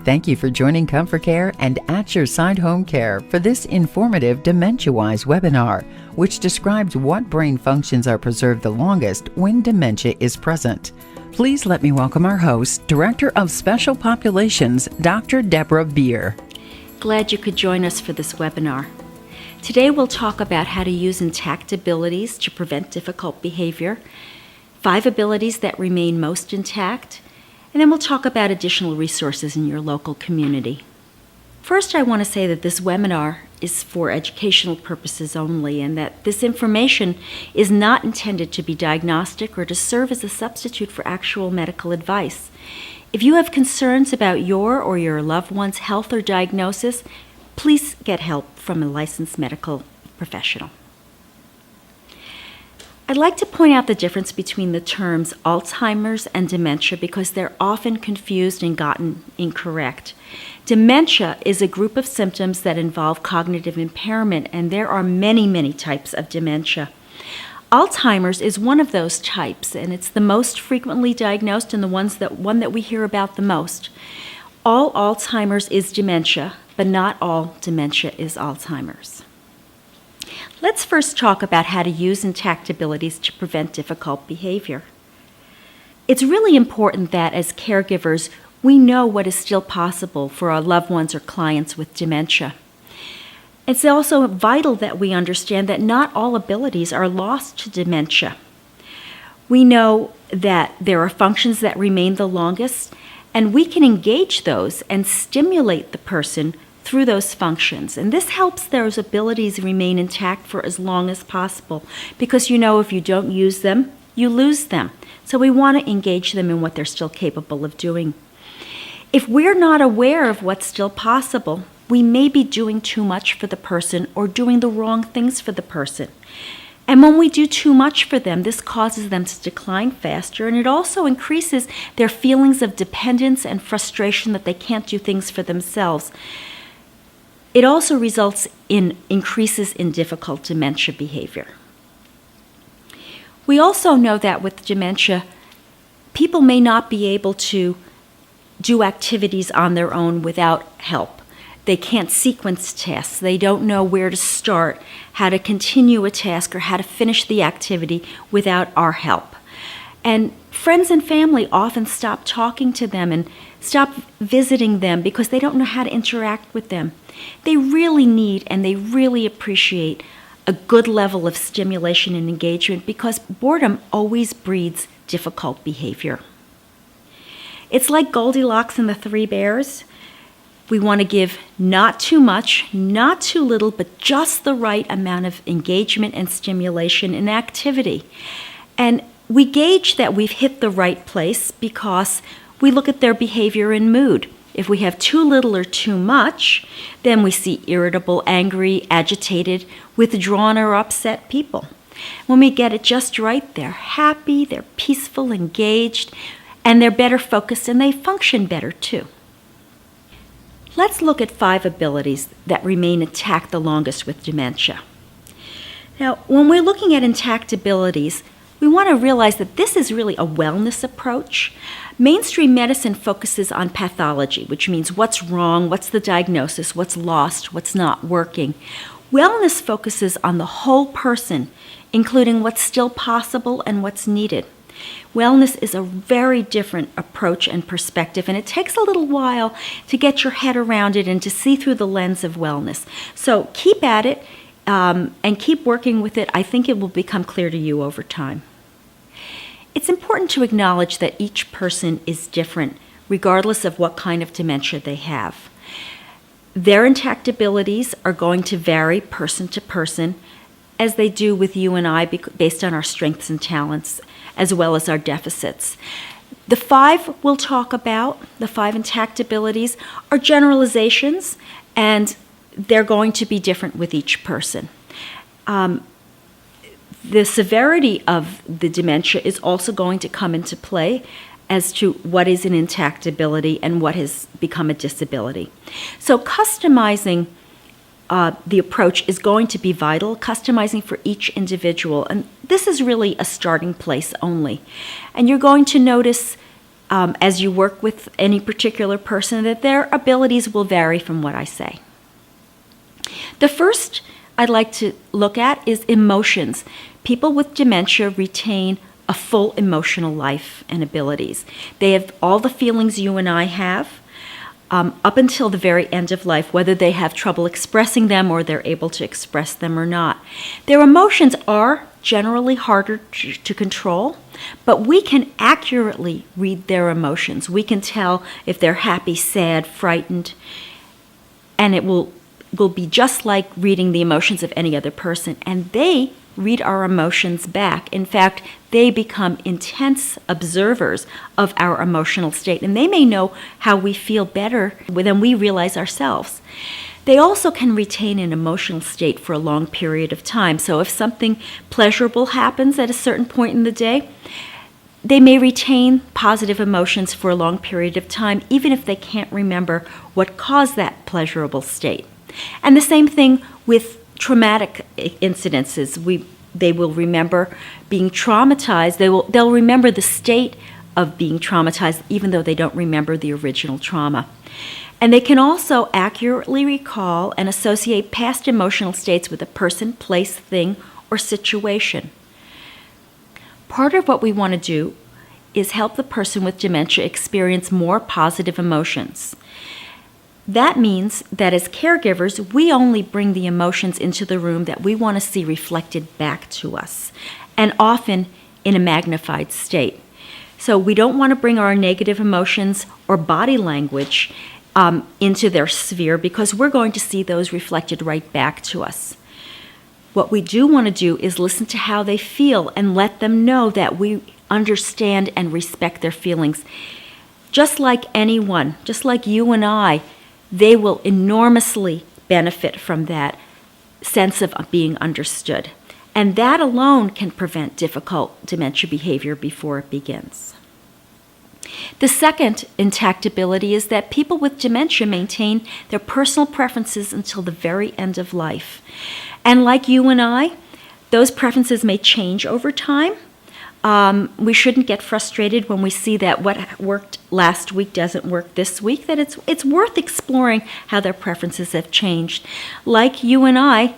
Thank you for joining ComForCare and At Your Side Home Care for this informative Dementia-Wise webinar, which describes what brain functions are preserved the longest when dementia is present. Please let me welcome our host, Director of Special Populations, Dr. Deborah Bier. Glad you could join us for this webinar. Today we'll talk about how to use intact abilities to prevent difficult behavior, 5 abilities that remain most intact, and then we'll talk about additional resources in your local community. First, I want to say that this webinar is for educational purposes only, and that this information is not intended to be diagnostic or to serve as a substitute for actual medical advice. If you have concerns about your or your loved one's health or diagnosis, please get help from a licensed medical professional. I'd like to point out the difference between the terms Alzheimer's and dementia because they're often confused and gotten incorrect. Dementia is a group of symptoms that involve cognitive impairment, and there are many, many types of dementia. Alzheimer's is one of those types, and it's the most frequently diagnosed and the one that we hear about the most. All Alzheimer's is dementia, but not all dementia is Alzheimer's. Let's first talk about how to use intact abilities to prevent difficult behavior. It's really important that as caregivers, we know what is still possible for our loved ones or clients with dementia. It's also vital that we understand that not all abilities are lost to dementia. We know that there are functions that remain the longest, and we can engage those and stimulate the person through those functions. And this helps those abilities remain intact for as long as possible because if you don't use them, you lose them. So we want to engage them in what they're still capable of doing. If we're not aware of what's still possible, we may be doing too much for the person or doing the wrong things for the person. And when we do too much for them, this causes them to decline faster, and it also increases their feelings of dependence and frustration that they can't do things for themselves. It also results in increases in difficult dementia behavior. We also know that with dementia, people may not be able to do activities on their own without help. They can't sequence tasks. They don't know where to start, how to continue a task, or how to finish the activity without our help. And friends and family often stop talking to them and stop visiting them because they don't know how to interact with them. They really need and they really appreciate a good level of stimulation and engagement because boredom always breeds difficult behavior. It's like Goldilocks and the 3 Bears. We want to give not too much, not too little, but just the right amount of engagement and stimulation and activity. And we gauge that we've hit the right place because we look at their behavior and mood. If we have too little or too much, then we see irritable, angry, agitated, withdrawn, or upset people. When we get it just right, they're happy, they're peaceful, engaged, and they're better focused, and they function better too. Let's look at 5 abilities that remain intact the longest with dementia. Now, when we're looking at intact abilities, we want to realize that this is really a wellness approach. Mainstream medicine focuses on pathology, which means what's wrong, what's the diagnosis, what's lost, what's not working. Wellness focuses on the whole person, including what's still possible and what's needed. Wellness is a very different approach and perspective, and it takes a little while to get your head around it and to see through the lens of wellness. So keep at it. And keep working with it. I think it will become clear to you over time. It's important to acknowledge that each person is different, regardless of what kind of dementia they have. Their intact abilities are going to vary person to person, as they do with you and I, based on our strengths and talents, as well as our deficits. The 5 we'll talk about, the 5 intact abilities, are generalizations, and they're going to be different with each person. The severity of the dementia is also going to come into play as to what is an intact ability and what has become a disability. So customizing the approach is going to be vital, customizing for each individual. And this is really a starting place only. And you're going to notice as you work with any particular person, that their abilities will vary from what I say. The first I'd like to look at is emotions. People with dementia retain a full emotional life and abilities. They have all the feelings you and I have up until the very end of life, whether they have trouble expressing them or they're able to express them or not. Their emotions are generally harder to control, but we can accurately read their emotions. We can tell if they're happy, sad, frightened, and it will be just like reading the emotions of any other person, and they read our emotions back. In fact, they become intense observers of our emotional state, and they may know how we feel better than we realize ourselves. They also can retain an emotional state for a long period of time. So if something pleasurable happens at a certain point in the day, they may retain positive emotions for a long period of time, even if they can't remember what caused that pleasurable state. And the same thing with traumatic incidences. They will remember being traumatized. They'll remember the state of being traumatized, even though they don't remember the original trauma. And they can also accurately recall and associate past emotional states with a person, place, thing, or situation. Part of what we want to do is help the person with dementia experience more positive emotions. That means that as caregivers, we only bring the emotions into the room that we want to see reflected back to us, and often in a magnified state. So we don't want to bring our negative emotions or body language into their sphere, because we're going to see those reflected right back to us. What we do want to do is listen to how they feel and let them know that we understand and respect their feelings. Just like anyone, just like you and I, they will enormously benefit from that sense of being understood. And that alone can prevent difficult dementia behavior before it begins. The second intact ability is that people with dementia maintain their personal preferences until the very end of life. And like you and I, those preferences may change over time. We shouldn't get frustrated when we see that what worked last week doesn't work this week, that it's worth exploring how their preferences have changed. Like you and I,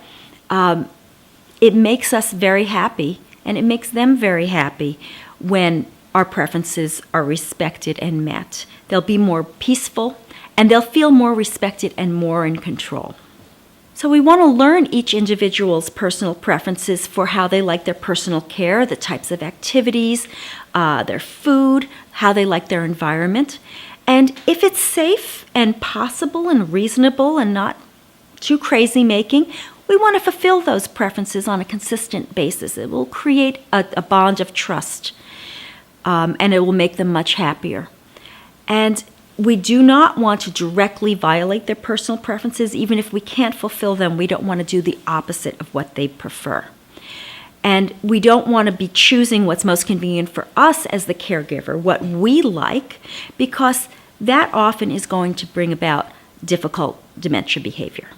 it makes us very happy, and it makes them very happy when our preferences are respected and met. They'll be more peaceful, and they'll feel more respected and more in control. So we want to learn each individual's personal preferences for how they like their personal care, the types of activities, their food, how they like their environment. And if it's safe and possible and reasonable and not too crazy making, we want to fulfill those preferences on a consistent basis. It will create a bond of trust, and it will make them much happier. And we do not want to directly violate their personal preferences. Even if we can't fulfill them, we don't want to do the opposite of what they prefer. And we don't want to be choosing what's most convenient for us as the caregiver, what we like, because that often is going to bring about difficult dementia behavior.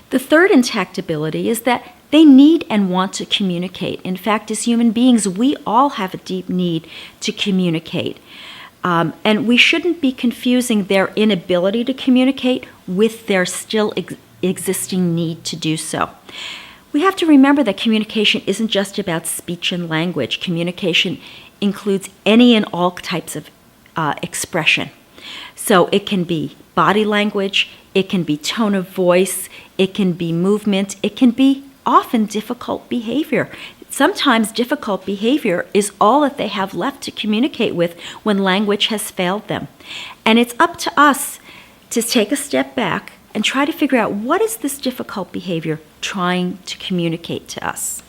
The third intact ability is that they need and want to communicate. In fact, as human beings, we all have a deep need to communicate. And we shouldn't be confusing their inability to communicate with their still existing need to do so. We have to remember that communication isn't just about speech and language. Communication includes any and all types of expression. So it can be body language, it can be tone of voice, it can be movement, it can be often difficult behavior. Sometimes difficult behavior is all that they have left to communicate with when language has failed them. And it's up to us to take a step back and try to figure out, what is this difficult behavior trying to communicate to us?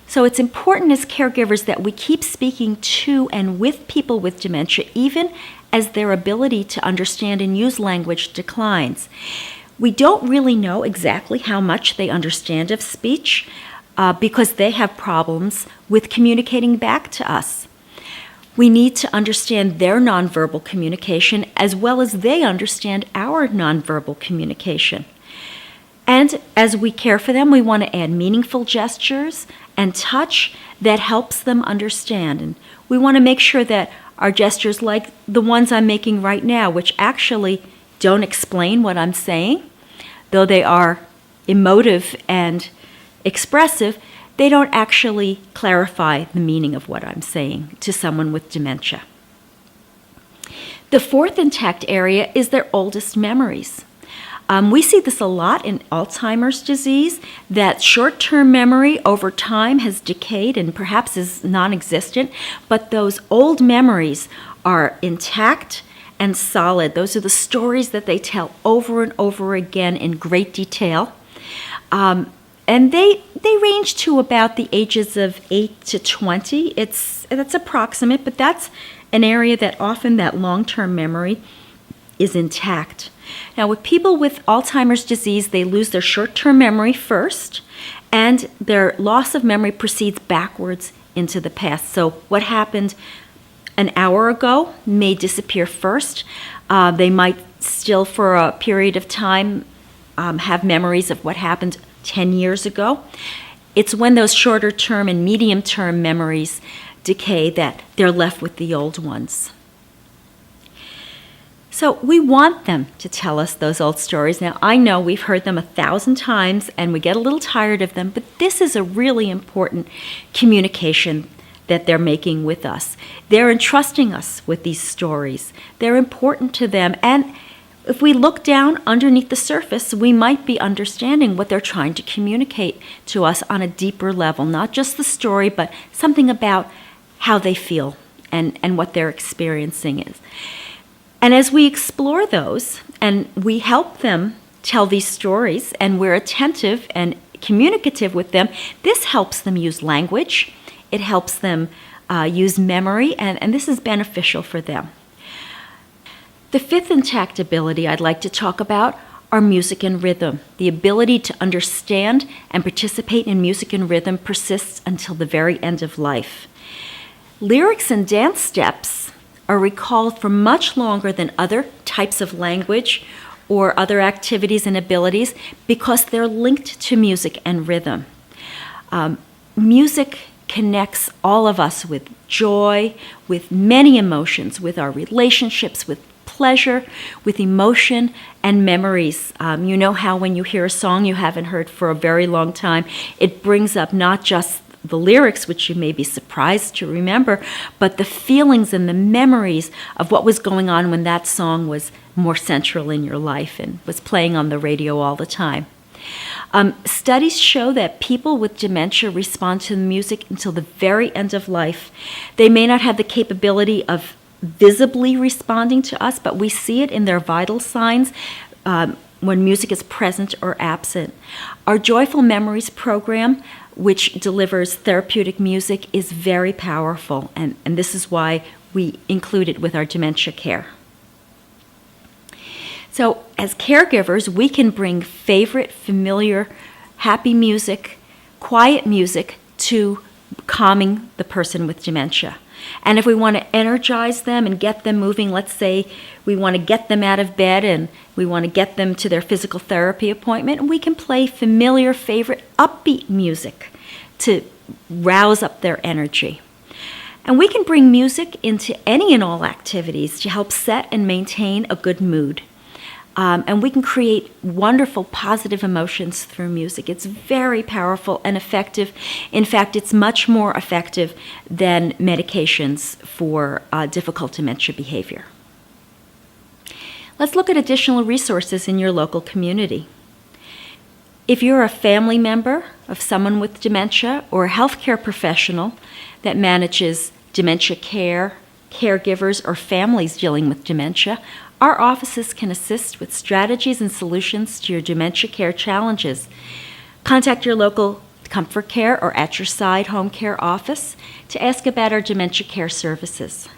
So it's important as caregivers that we keep speaking to and with people with dementia, even as their ability to understand and use language declines. We don't really know exactly how much they understand of speech, because they have problems with communicating back to us. We need to understand their nonverbal communication as well as they understand our nonverbal communication. And as we care for them, we want to add meaningful gestures and touch that helps them understand. And we want to make sure that our gestures, like the ones I'm making right now, which actually don't explain what I'm saying, though they are emotive and expressive, they don't actually clarify the meaning of what I'm saying to someone with dementia. The fourth intact area is their oldest memories. We see this a lot in Alzheimer's disease, that short-term memory over time has decayed and perhaps is non-existent, but those old memories are intact and solid. Those are the stories that they tell over and over again in great detail. And they range to about the ages of 8 to 20. That's approximate, but that's an area that often that long-term memory is intact. Now, with people with Alzheimer's disease, they lose their short-term memory first, and their loss of memory proceeds backwards into the past. So what happened an hour ago may disappear first. They might still, for a period of time, have memories of what happened 10 years ago. It's when those shorter-term and medium-term memories decay that they're left with the old ones. So we want them to tell us those old stories. Now, I know we've heard them 1,000 times and we get a little tired of them, but this is a really important communication that they're making with us. They're entrusting us with these stories. They're important to them, and if we look down underneath the surface, we might be understanding what they're trying to communicate to us on a deeper level, not just the story, but something about how they feel and what their experiencing is. And as we explore those and we help them tell these stories and we're attentive and communicative with them, this helps them use language. It helps them use memory, and this is beneficial for them. The fifth intact ability I'd like to talk about are music and rhythm. The ability to understand and participate in music and rhythm persists until the very end of life. Lyrics and dance steps are recalled for much longer than other types of language or other activities and abilities because they're linked to music and rhythm. Music connects all of us with joy, with many emotions, with our relationships, with pleasure, with emotion and memories. You know how when you hear a song you haven't heard for a very long time, it brings up not just the lyrics, which you may be surprised to remember, but the feelings and the memories of what was going on when that song was more central in your life and was playing on the radio all the time. Studies show that people with dementia respond to the music until the very end of life. They may not have the capability of visibly responding to us, but we see it in their vital signs when music is present or absent. Our Joyful Memories program, which delivers therapeutic music, is very powerful, and this is why we include it with our dementia care. So as caregivers, we can bring favorite, familiar, happy music, quiet music to calming the person with dementia. And if we want to energize them and get them moving, let's say we want to get them out of bed and we want to get them to their physical therapy appointment, we can play familiar, favorite, upbeat music to rouse up their energy. And we can bring music into any and all activities to help set and maintain a good mood. And we can create wonderful, positive emotions through music. It's very powerful and effective. In fact, it's much more effective than medications for difficult dementia behavior. Let's look at additional resources in your local community. If you're a family member of someone with dementia or a healthcare professional that manages dementia care, caregivers, or families dealing with dementia, our offices can assist with strategies and solutions to your dementia care challenges. Contact your local ComForCare or At Your Side home care office to ask about our dementia care services.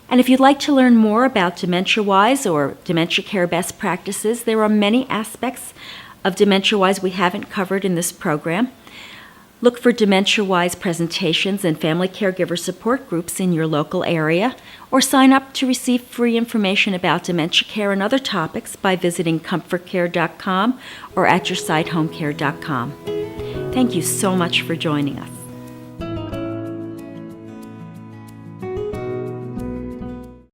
And if you'd like to learn more about DementiaWise or dementia care best practices, there are many aspects of DementiaWise we haven't covered in this program. Look for DementiaWise presentations and family caregiver support groups in your local area, or sign up to receive free information about dementia care and other topics by visiting ComForCare.com or AtYourSideHomeCare.com. Thank you so much for joining us.